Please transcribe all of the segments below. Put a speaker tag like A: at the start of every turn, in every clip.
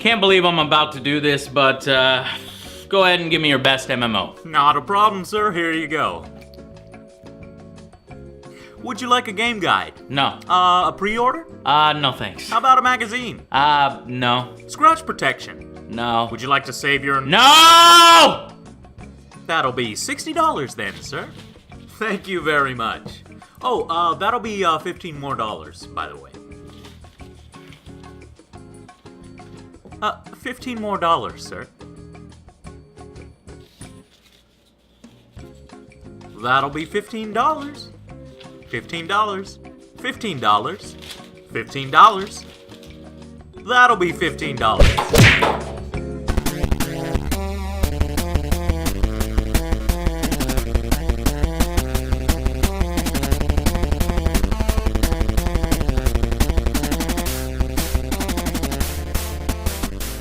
A: Can't believe I'm about to do this, but go ahead and give me your best MMO.
B: Not a problem, sir. Here you go. Would you like a game guide?
A: No.
B: A pre-order?
A: No thanks.
B: How about a magazine?
A: No.
B: Scratch protection?
A: No.
B: Would you like to save your...
A: No!
B: That'll be $60 then, sir. Thank you very much. Oh, that'll be $15 more, by the way. $15 more, sir. That'll be $15. $15. $15. $15. That'll be $15.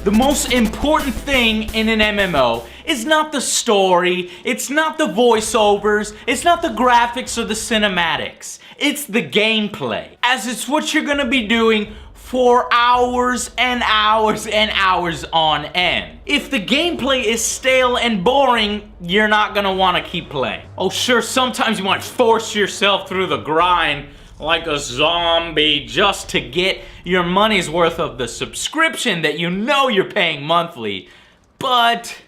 A: The most important thing in an MMO is not the story, it's not the voiceovers, it's not the graphics or the cinematics. It's the gameplay, as it's what you're gonna be doing for hours and hours and hours on end. If the gameplay is stale and boring, you're not gonna wanna keep playing. Oh sure, sometimes you might force yourself through the grind like a zombie just to get your money's worth of the subscription that you know you're paying monthly. But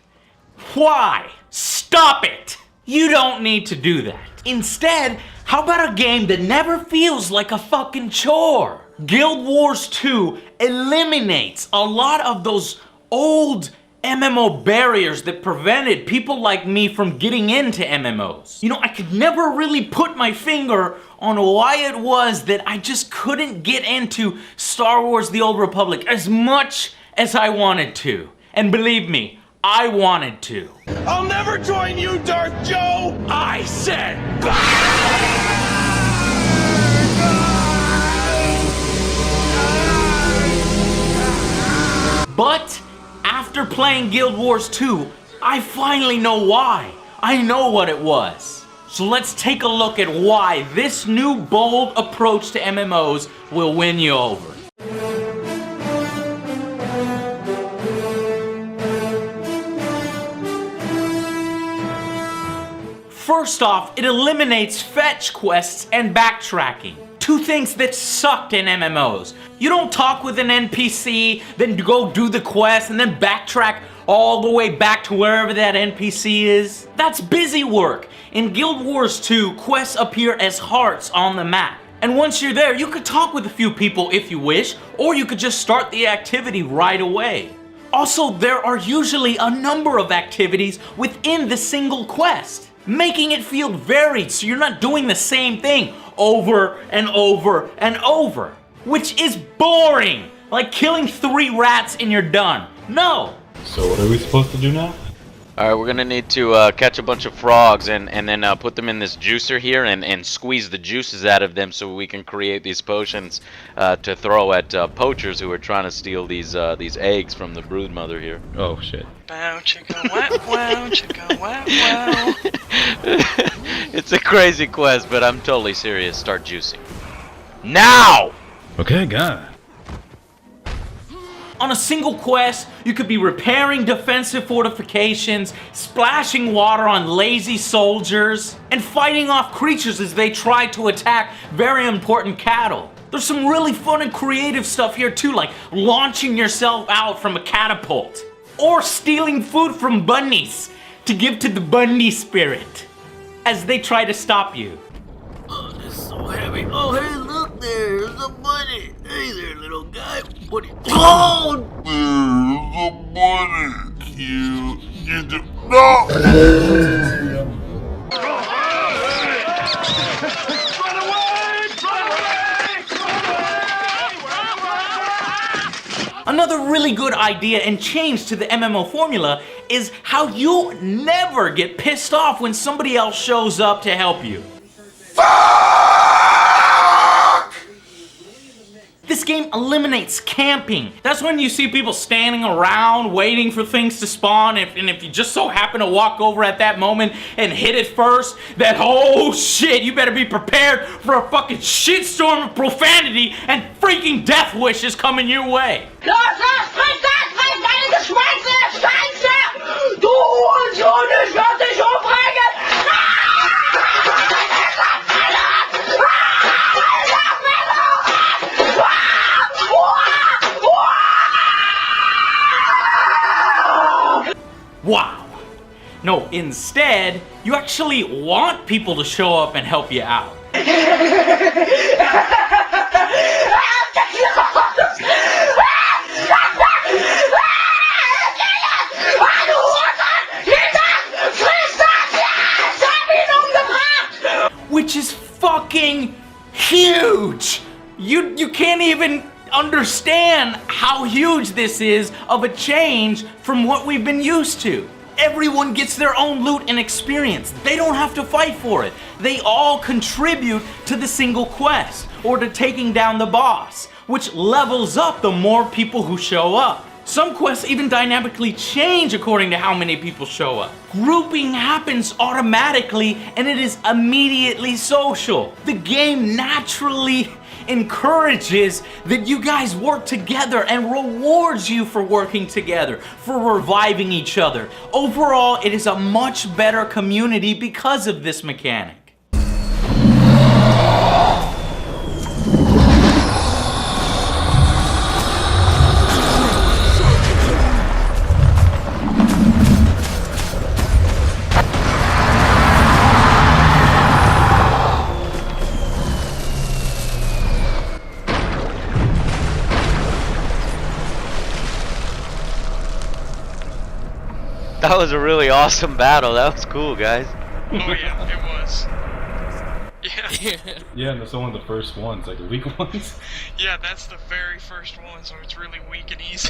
A: why? Stop it! You don't need to do that. Instead, how about a game that never feels like a fucking chore? Guild Wars 2 eliminates a lot of those old MMO barriers that prevented people like me from getting into MMOs. You know, I could never really put my finger on why it was that I just couldn't get into Star Wars The Old Republic as much as I wanted to. And believe me, I wanted to.
C: I'll never join you, Darth Joe!
A: I said But after playing Guild Wars 2, I finally know why. I know what it was. So let's take a look at why this new bold approach to MMOs will win you over. First off, it eliminates fetch quests and backtracking. Two things that sucked in MMOs. You don't talk with an NPC, then go do the quest, and then backtrack all the way back to wherever that NPC is. That's busy work. In Guild Wars 2, quests appear as hearts on the map. And once you're there, you could talk with a few people if you wish, or you could just start the activity right away. Also, there are usually a number of activities within the single quest, making it feel varied so you're not doing the same thing over and over and over, which is boring, like killing 3 rats and you're done. No.
D: So what are we supposed to do now?
E: Alright, we're gonna need to catch a bunch of frogs and then put them in this juicer here and squeeze the juices out of them so we can create these potions to throw at poachers who are trying to steal these eggs from the brood mother here.
D: Oh shit.
C: Wow, chicka, wow, wow, chicka, wow, wow.
E: It's a crazy quest, but I'm totally serious. Start juicing. Now!
D: Okay, God.
A: On a single quest, you could be repairing defensive fortifications, splashing water on lazy soldiers, and fighting off creatures as they try to attack very important cattle. There's some really fun and creative stuff here too, like launching yourself out from a catapult, or stealing food from bunnies to give to the bunny spirit as they try to stop you.
B: Oh, this is so heavy. Oh, hey, look, there's a bunny. Hey there, little guy. What? Oh,
F: There's a bunny. Cute. You do. No!
A: Another really good idea and change to the MMO formula is how you'll never get pissed off when somebody else shows up to help you. This game eliminates camping. That's when you see people standing around waiting for things to spawn, and if you just so happen to walk over at that moment and hit it first, then oh shit, you better be prepared for a fucking shitstorm of profanity and freaking death wishes coming your way.
G: Princess! Princess!
A: Instead, you actually want people to show up and help you out. Which is fucking huge! You can't even understand how huge this is of a change from what we've been used to. Everyone gets their own loot and experience. They don't have to fight for it. They all contribute to the single quest or to taking down the boss, which levels up the more people who show up. Some quests even dynamically change according to how many people show up. Grouping happens automatically and it is immediately social. The game naturally encourages that you guys work together and rewards you for working together, for reviving each other. Overall, it is a much better community because of this mechanic.
E: That was a really awesome battle. That was cool, guys.
C: Oh yeah, it was. Yeah.
D: Yeah, and that's one of the first ones, like the weak ones.
C: Yeah, that's the very first one, so it's really weak and easy.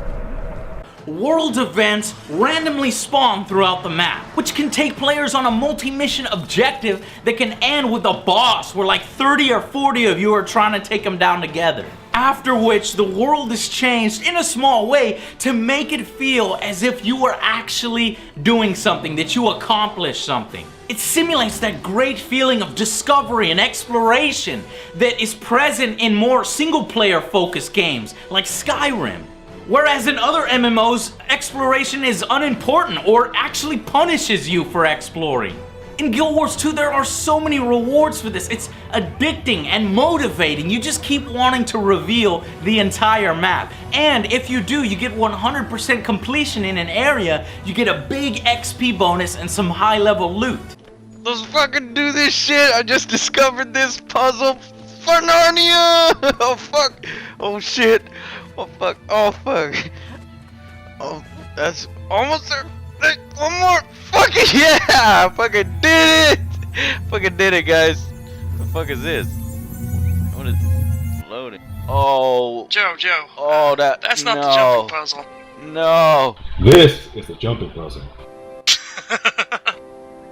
A: World events randomly spawn throughout the map, which can take players on a multi-mission objective that can end with a boss where like 30 or 40 of you are trying to take them down together. After which, the world is changed in a small way to make it feel as if you were actually doing something, that you accomplished something. It simulates that great feeling of discovery and exploration that is present in more single-player focused games like Skyrim. Whereas in other MMOs, exploration is unimportant or actually punishes you for exploring. In Guild Wars 2, there are so many rewards for this. It's addicting and motivating. You just keep wanting to reveal the entire map. And if you do, you get 100% completion in an area, you get a big XP bonus and some high-level loot.
E: Let's fucking do this shit. I just discovered this puzzle for Narnia. Oh fuck. Oh shit. Oh fuck. Oh fuck. Oh, that's almost there. Hey, one more. Fucking yeah. I fucking did it. Fucking did it, guys. What the fuck is this? What is loading? Oh.
C: Joe.
E: Oh,
C: That's not the jumping puzzle.
E: No.
D: This is the jumping puzzle.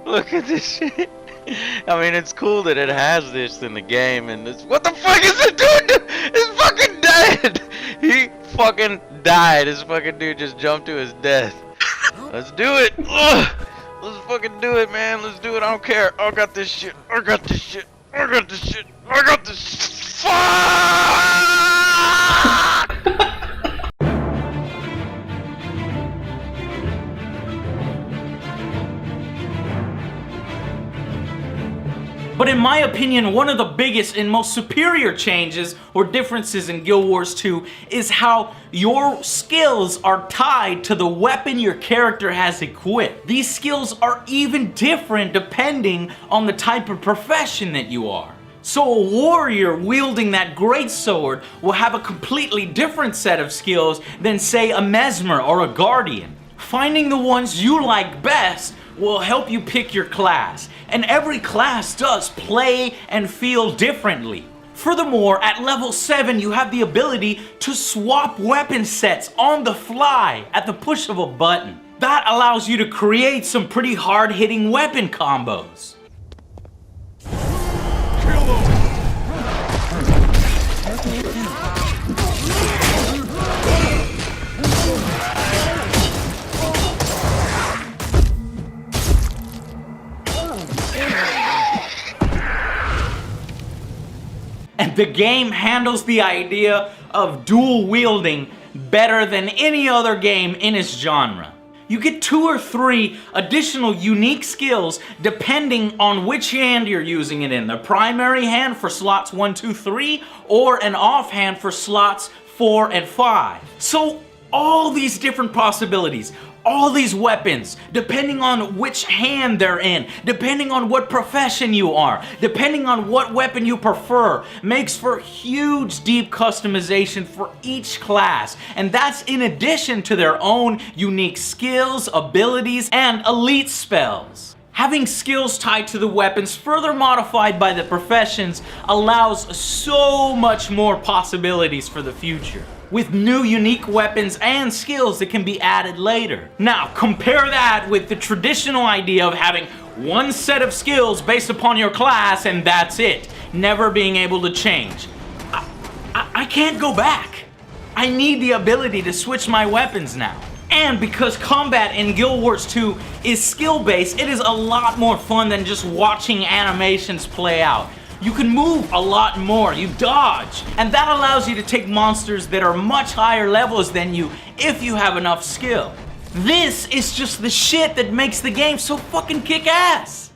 E: Look at this shit. I mean, it's cool that it has this in the game, and this. What the fuck is it doing? It's fucking dead. He fucking died. This fucking dude just jumped to his death. Let's do it. Ugh. Let's fucking do it, man. Let's do it. I don't care. I got this shit. I got this shit. I got this shit. I got this. Fuck!
A: But in my opinion, one of the biggest and most superior changes or differences in Guild Wars 2 is how your skills are tied to the weapon your character has equipped. These skills are even different depending on the type of profession that you are. So a warrior wielding that greatsword will have a completely different set of skills than, say, a mesmer or a guardian. Finding the ones you like best will help you pick your class, and every class does play and feel differently. Furthermore, at level 7 you have the ability to swap weapon sets on the fly at the push of a button. That allows you to create some pretty hard-hitting weapon combos. And the game handles the idea of dual wielding better than any other game in its genre. You get 2 or 3 additional unique skills depending on which hand you're using it in. The primary hand for slots 1, 2, 3, or an offhand for slots 4 and 5. So all these different possibilities, All these weapons, depending on which hand they're in, depending on what profession you are, depending on what weapon you prefer, makes for huge deep customization for each class. And that's in addition to their own unique skills, abilities, and elite spells. Having skills tied to the weapons, further modified by the professions, allows so much more possibilities for the future, with new unique weapons and skills that can be added later. Now, compare that with the traditional idea of having one set of skills based upon your class and that's it, never being able to change. I can't go back. I need the ability to switch my weapons now. And because combat in Guild Wars 2 is skill-based, it is a lot more fun than just watching animations play out. You can move a lot more, you dodge, and that allows you to take monsters that are much higher levels than you if you have enough skill. This is just the shit that makes the game so fucking kick-ass.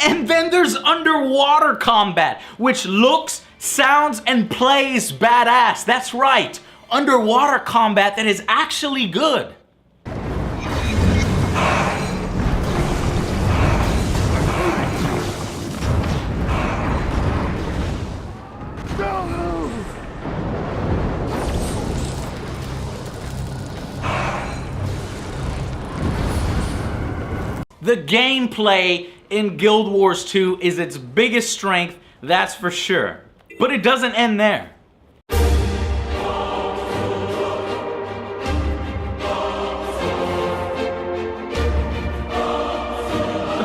A: And then there's underwater combat, which looks, sounds, and plays badass. That's right, underwater combat that is actually good. The gameplay in Guild Wars 2 is its biggest strength, that's for sure. But it doesn't end there. The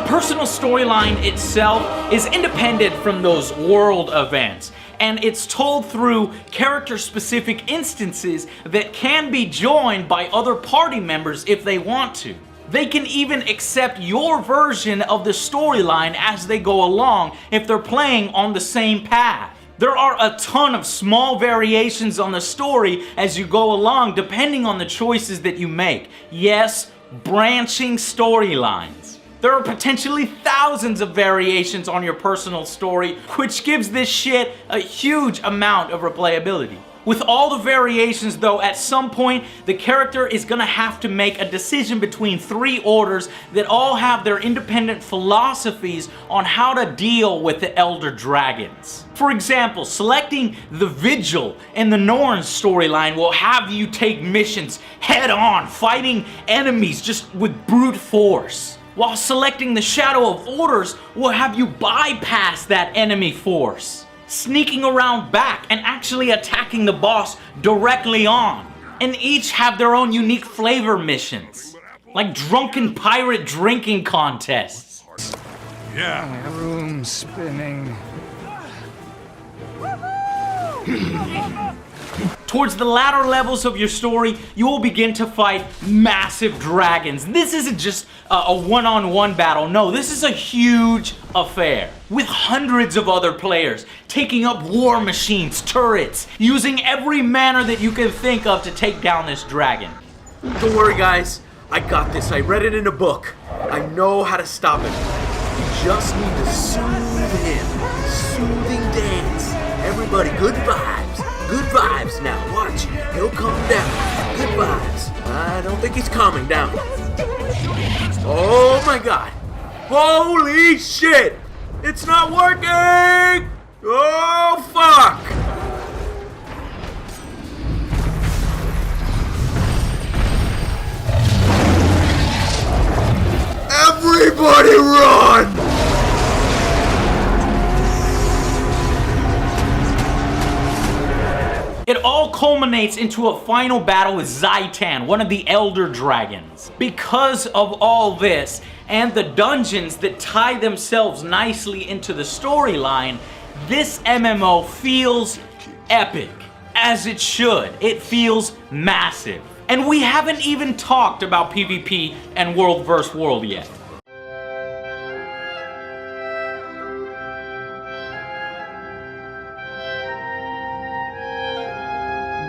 A: personal storyline itself is independent from those world events, and it's told through character-specific instances that can be joined by other party members if they want to. They can even accept your version of the storyline as they go along if they're playing on the same path. There are a ton of small variations on the story as you go along depending on the choices that you make. Yes, branching storylines. There are potentially thousands of variations on your personal story, which gives this shit a huge amount of replayability. With all the variations though, at some point, the character is gonna have to make a decision between three orders that all have their independent philosophies on how to deal with the Elder Dragons. For example, selecting the Vigil in the Norn storyline will have you take missions head on, fighting enemies just with brute force. While selecting the Shadow of Orders will have you bypass that enemy force, sneaking around back and actually attacking the boss directly on. And each have their own unique flavor missions, like drunken pirate drinking contests.
G: Yeah. Room spinning.
A: Towards the latter levels of your story, you will begin to fight massive dragons. This isn't just a one-on-one battle. No, this is a huge affair with hundreds of other players taking up war machines, turrets, using every manner that you can think of to take down this dragon.
B: Don't worry, guys. I got this. I read it in a book. I know how to stop him. You just need to soothe him. Soothing dance. Everybody, good vibes. Good vibes now. Watch. He'll calm down. Good vibes. I don't think he's calming down. Oh my god. Holy shit. It's not working. Oh fuck. Everybody run!
A: It all culminates into a final battle with Zaitan, one of the Elder Dragons. Because of all this, and the dungeons that tie themselves nicely into the storyline, this MMO feels epic, as it should. It feels massive. And we haven't even talked about PvP and World vs. World yet.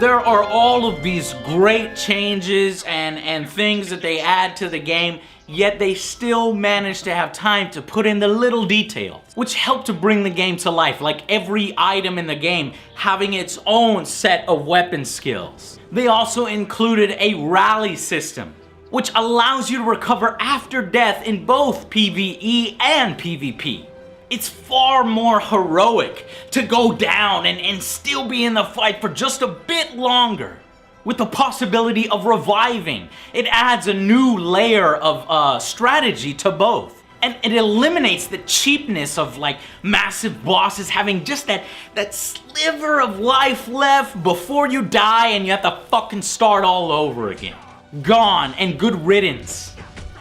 A: There are all of these great changes and things that they add to the game, yet they still manage to have time to put in the little details, which help to bring the game to life, like every item in the game having its own set of weapon skills. They also included a rally system, which allows you to recover after death in both PvE and PvP. It's far more heroic to go down and still be in the fight for just a bit longer. With the possibility of reviving, it adds a new layer of strategy to both. And it eliminates the cheapness of like massive bosses having just that sliver of life left before you die and you have to fucking start all over again. Gone and good riddance.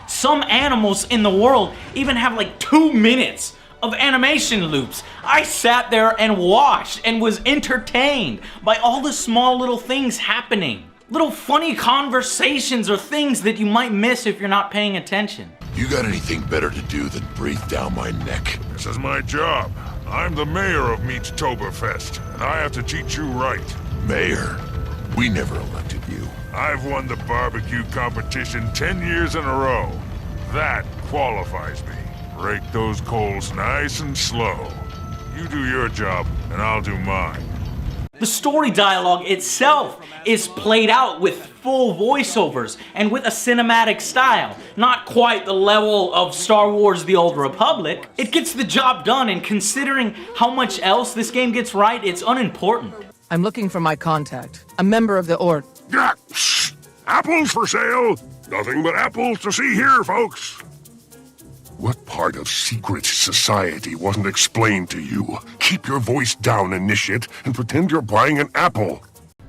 A: Some animals in the world even have like 2 minutes of animation loops. I sat there and watched and was entertained by all the small little things happening. Little funny conversations or things that you might miss if you're not paying attention.
F: You got anything better to do than breathe down my neck?
H: This is my job. I'm the mayor of Meattoberfest, and I have to treat you right.
F: Mayor, we never elected you.
H: I've won the barbecue competition 10 years in a row. That qualifies me. Rake those coals nice and slow. You do your job, and I'll do mine.
A: The story dialogue itself is played out with full voiceovers and with a cinematic style. Not quite the level of Star Wars The Old Republic. It gets the job done, and considering how much else this game gets right, it's unimportant.
I: I'm looking for my contact, a member of the Ord.
H: Yeah, apples for sale. Nothing but apples to see here, folks.
F: What part of secret society wasn't explained to you? Keep your voice down, initiate, and pretend you're buying an apple.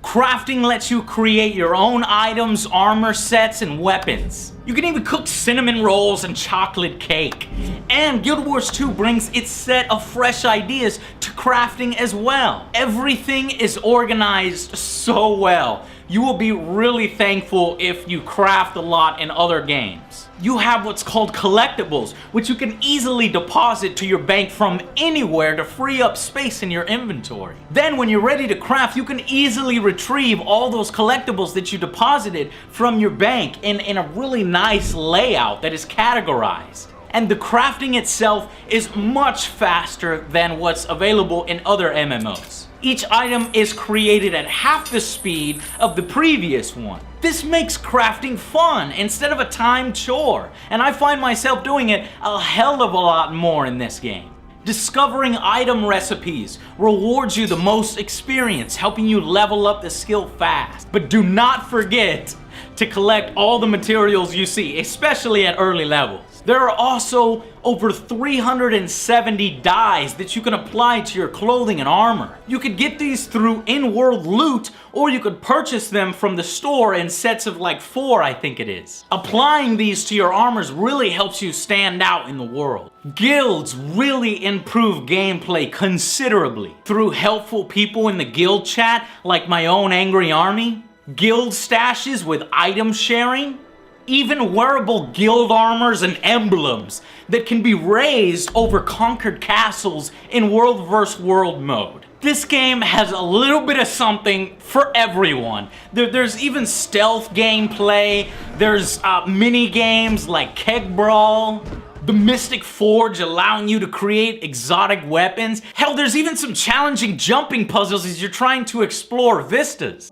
A: Crafting lets you create your own items, armor sets, and weapons. You can even cook cinnamon rolls and chocolate cake. And Guild Wars 2 brings its set of fresh ideas to crafting as well. Everything is organized so well. You will be really thankful if you craft a lot in other games. You have what's called collectibles, which you can easily deposit to your bank from anywhere to free up space in your inventory. Then when you're ready to craft, you can easily retrieve all those collectibles that you deposited from your bank in a really nice layout that is categorized. And the crafting itself is much faster than what's available in other MMOs. Each item is created at half the speed of the previous one. This makes crafting fun instead of a timed chore, and I find myself doing it a hell of a lot more in this game. Discovering item recipes rewards you the most experience, helping you level up the skill fast. But do not forget to collect all the materials you see, especially at early levels. There are also over 370 dyes that you can apply to your clothing and armor. You could get these through in-world loot, or you could purchase them from the store in sets of like 4, I think it is. Applying these to your armors really helps you stand out in the world. Guilds really improve gameplay considerably through helpful people in the guild chat, like my own Angry Army, guild stashes with item sharing, even wearable guild armors and emblems that can be raised over conquered castles in world vs. world mode. This game has a little bit of something for everyone. There's even stealth gameplay, there's mini games like Keg Brawl, the Mystic Forge allowing you to create exotic weapons. Hell, there's even some challenging jumping puzzles as you're trying to explore vistas.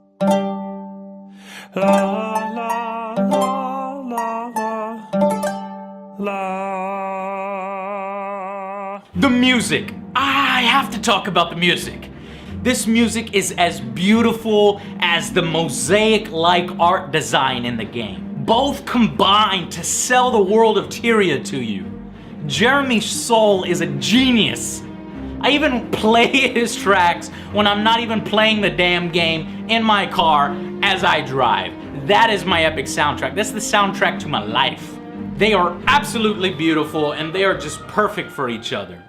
A: The music. I have to talk about the music. This music is as beautiful as the mosaic-like art design in the game. Both combine to sell the world of Tyria to you. Jeremy Soule is a genius. I even play his tracks when I'm not even playing the damn game in my car as I drive. That is my epic soundtrack. That's the soundtrack to my life. They are absolutely beautiful and they are just perfect for each other.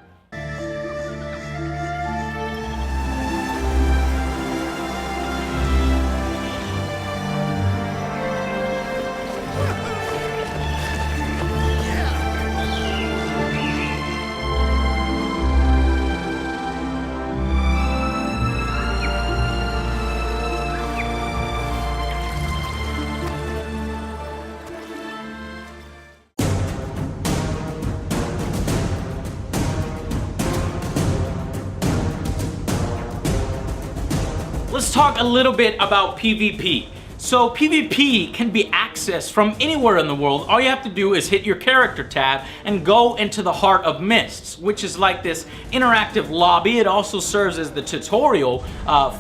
A: Let's talk a little bit about PvP. So PvP can be access from anywhere in the world, all you have to do is hit your character tab and go into the Heart of Mists, which is like this interactive lobby. It also serves as the tutorial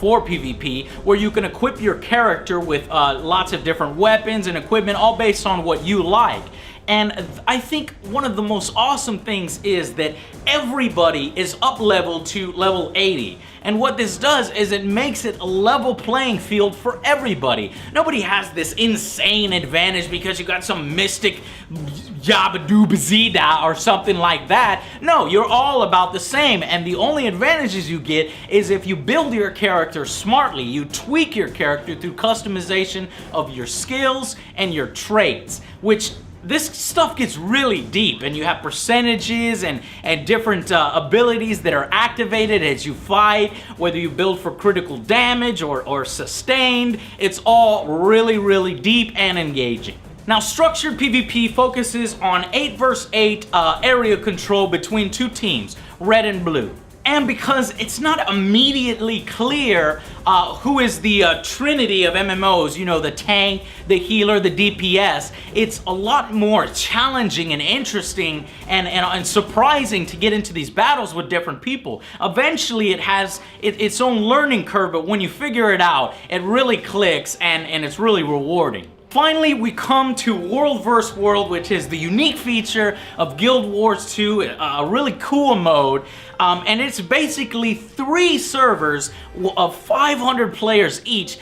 A: for PvP, where you can equip your character with lots of different weapons and equipment, all based on what you like. And I think one of the most awesome things is that everybody is up leveled to level 80. And what this does is it makes it a level playing field for everybody. Nobody has this insane advantage because you got some mystic Yabba-Dooba-Zee-Da or something like that. No, you're all about the same, and the only advantages you get is if you build your character smartly. You tweak your character through customization of your skills and your traits, which this stuff gets really deep, and you have percentages and different abilities that are activated as you fight, whether you build for critical damage or sustained. It's all really, really deep and engaging. Now, structured PvP focuses on 8 vs 8 area control between two teams, red and blue. And because it's not immediately clear who is the trinity of MMOs, you know, the tank, the healer, the DPS, it's a lot more challenging and interesting and surprising to get into these battles with different people. Eventually it has its own learning curve, but when you figure it out, it really clicks and it's really rewarding. Finally, we come to World vs. World, which is the unique feature of Guild Wars 2, a really cool mode. And it's basically 3 servers of 500 players each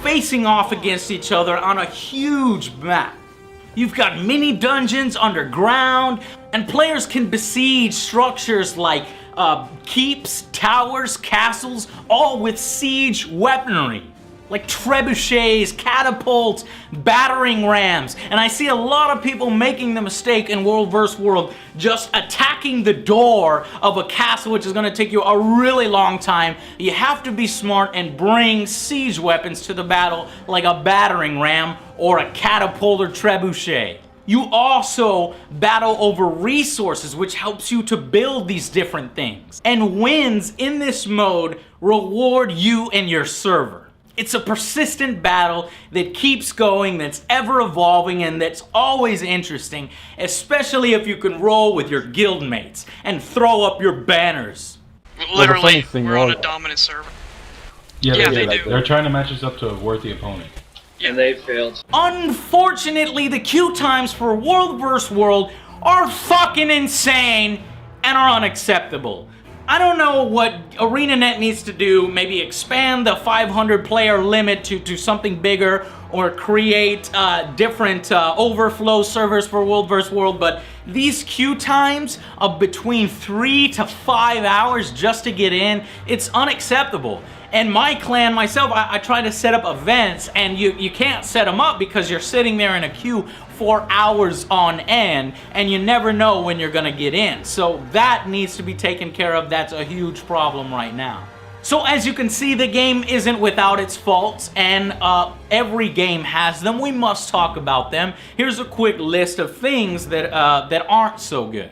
A: facing off against each other on a huge map. You've got mini dungeons underground, and players can besiege structures like keeps, towers, castles, all with siege weaponry, like trebuchets, catapults, battering rams. And I see a lot of people making the mistake in World vs. World just attacking the door of a castle, which is going to take you a really long time. You have to be smart and bring siege weapons to the battle, like a battering ram or a catapult or trebuchet. You also battle over resources, which helps you to build these different things. And wins in this mode reward you and your server. It's a persistent battle that keeps going, that's ever evolving, and that's always interesting, especially if you can roll with your guild mates and throw up your banners.
C: Literally, we're on a dominant server.
D: Yeah,
C: they do.
D: They're trying to match us up to a worthy opponent.
C: And they failed.
A: Unfortunately, the queue times for World vs. World are fucking insane and are unacceptable. I don't know what ArenaNet needs to do, maybe expand the 500 player limit to something bigger, or create different overflow servers for World vs. World, but these queue times of between 3 to 5 hours just to get in, it's unacceptable. And my clan, myself, I try to set up events, and you can't set them up because you're sitting there in a queue for hours on end, and you never know when you're gonna get in. So that needs to be taken care of. That's a huge problem right now. So as you can see, the game isn't without its faults, and every game has them. We must talk about them. Here's a quick list of things that aren't so good.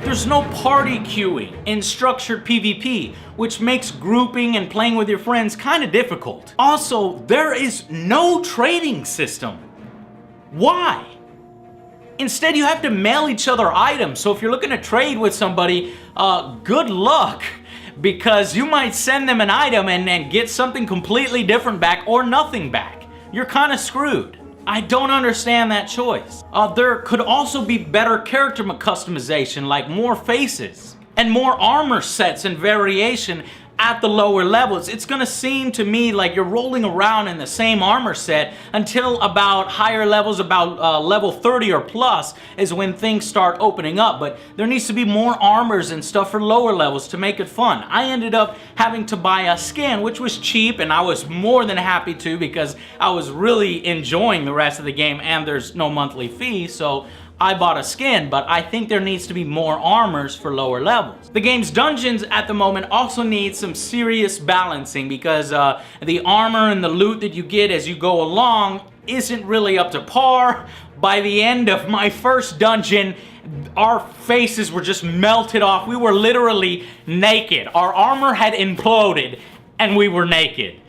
A: There's no party queuing in structured PvP, which makes grouping and playing with your friends kind of difficult. Also, there is no trading system. Why? Instead, you have to mail each other items, so if you're looking to trade with somebody, good luck, because you might send them an item and then get something completely different back or nothing back. You're kind of screwed. I don't understand that choice. There could also be better character customization, like more faces and more armor sets and variation at the lower levels. It's gonna seem to me like you're rolling around in the same armor set until about higher levels, about level 30 or plus is when things start opening up, but there needs to be more armors and stuff for lower levels to make it fun. I ended up having to buy a skin, which was cheap, and I was more than happy to because I was really enjoying the rest of the game, and there's no monthly fee, so I bought a skin, but I think there needs to be more armors for lower levels. The game's dungeons at the moment also need some serious balancing because the armor and the loot that you get as you go along isn't really up to par, by the end of my first dungeon, our faces were just melted off. We were literally naked. Our armor had imploded, and we were naked.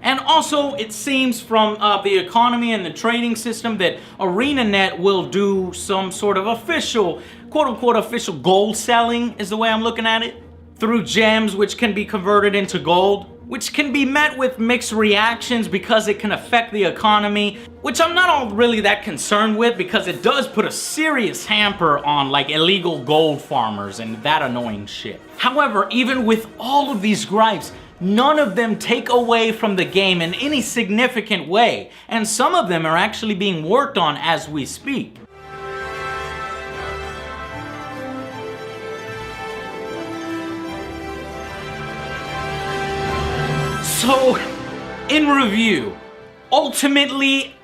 A: And also, it seems from the economy and the trading system that ArenaNet will do some sort of official, quote-unquote official gold selling, is the way I'm looking at it, through gems which can be converted into gold, which can be met with mixed reactions because it can affect the economy, which I'm not all really that concerned with because it does put a serious hamper on like illegal gold farmers and that annoying shit. However, even with all of these gripes, none of them take away from the game in any significant way, and some of them are actually being worked on as we speak. So, in review, ultimately,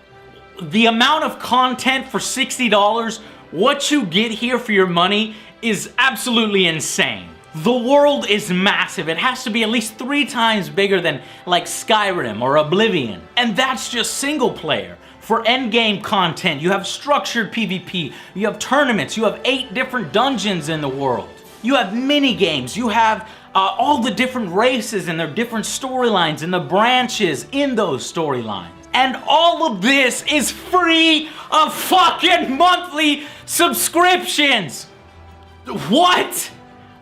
A: the amount of content for $60, what you get here for your money, is absolutely insane. The world is massive. It has to be at least 3 times bigger than like Skyrim or Oblivion. And that's just single player. For endgame content, you have structured PvP, you have tournaments, you have 8 different dungeons in the world. You have mini games, you have all the different races and their different storylines and the branches in those storylines. And all of this is free of fucking monthly subscriptions. What?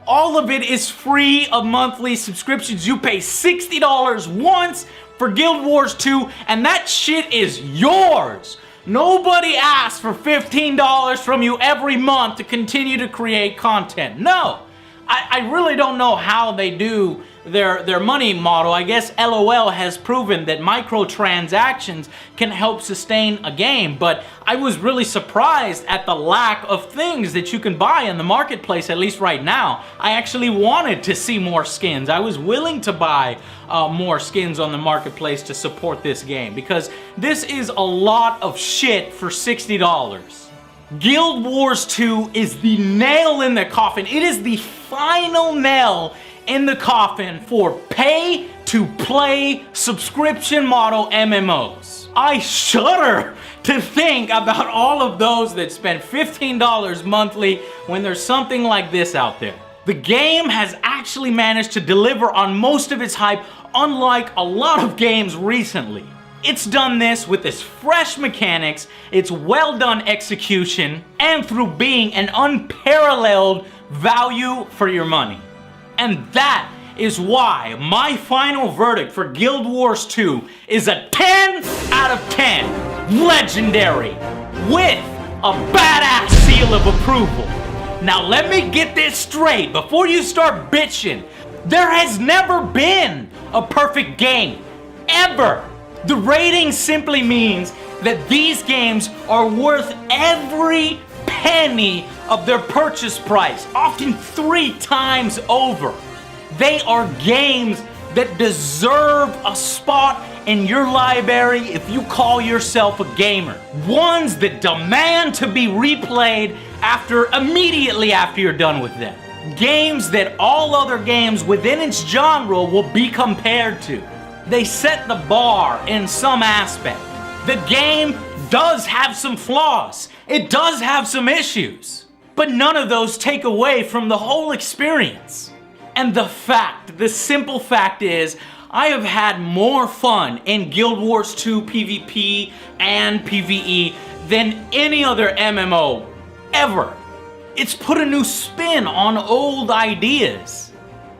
A: All of it is free of monthly subscriptions. You pay $60 once for Guild Wars 2, and that shit is yours. Nobody asks for $15 from you every month to continue to create content. No. I really don't know how they do their money model. I guess LOL has proven that microtransactions can help sustain a game, but I was really surprised at the lack of things that you can buy in the marketplace, at least right now. I actually wanted to see more skins. I was willing to buy more skins on the marketplace to support this game, because this is a lot of shit for $60. Guild Wars 2 is the nail in the coffin. It is the final nail in the coffin for pay-to-play subscription model MMOs. I shudder to think about all of those that spend $15 monthly when there's something like this out there. The game has actually managed to deliver on most of its hype, unlike a lot of games recently. It's done this with its fresh mechanics, its well done execution, and through being an unparalleled value for your money. And that is why my final verdict for Guild Wars 2 is a 10 out of 10. Legendary. With a badass seal of approval. Now let me get this straight before you start bitching. There has never been a perfect game. Ever. The rating simply means that these games are worth every penny of their purchase price, often 3 times over. They are games that deserve a spot in your library if you call yourself a gamer. Ones that demand to be replayed immediately after you're done with them. Games that all other games within its genre will be compared to. They set the bar in some aspect. The game does have some flaws. It does have some issues. But none of those take away from the whole experience. And the simple fact is, I have had more fun in Guild Wars 2 PvP and PvE than any other MMO ever. It's put a new spin on old ideas,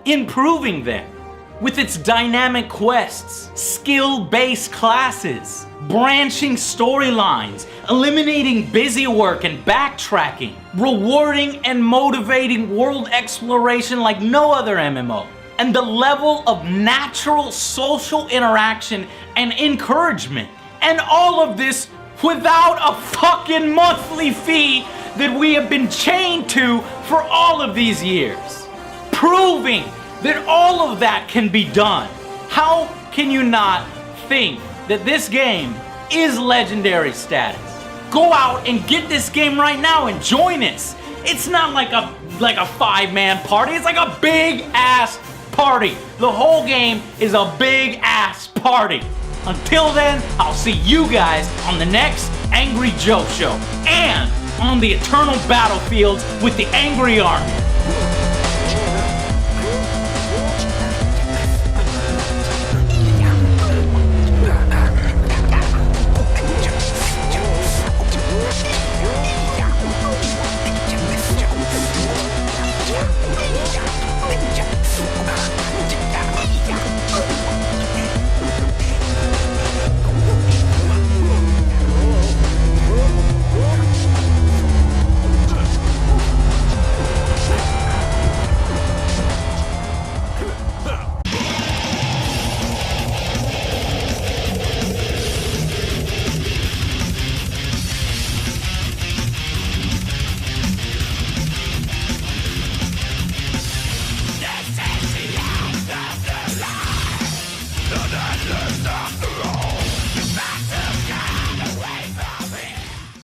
A: improving them. With its dynamic quests, skill-based classes, branching storylines, eliminating busy work and backtracking, rewarding and motivating world exploration like no other MMO, and the level of natural social interaction and encouragement. And all of this without a fucking monthly fee that we have been chained to for all of these years. Proving that all of that can be done. How can you not think that this game is legendary status. Go out and get this game right now and join us. It's not like a 5-man party. It's like a big ass party. The whole game is a big ass party. Until then, I'll see you guys on the next Angry Joe Show and on the eternal battlefields with the Angry Army.